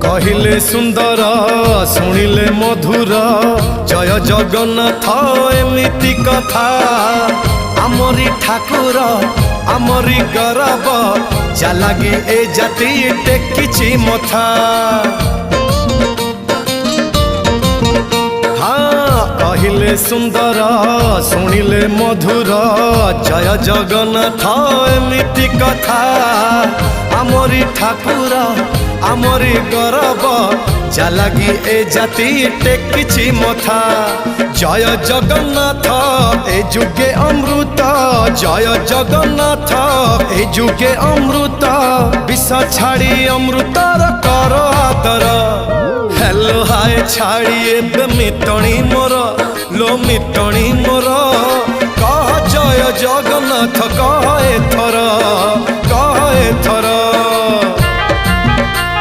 कहिले सुंदर शुणिले मधुर जय जगन्नाथ एमिति कथा आमरी ठाकुर आमरी गौरव जालागी ए जाति टेकिछि मथा। हाँ कहिले सुंदर शुणिले मधुर जय जगन्नाथ एमिति कथा आमरी ठाकुर आमरी गौरव जालागी ए जाति टेकिछि मथा। जय जगन्नाथ ए जुगे अमृत जय जगन्नाथ ए जुगे अमृत विष छाड़ी अमृतर कर आदर। हेलो हाय छाड़ी एबे मिटणी मोर लो मिटणी मोर कह जय जगन्नाथ कह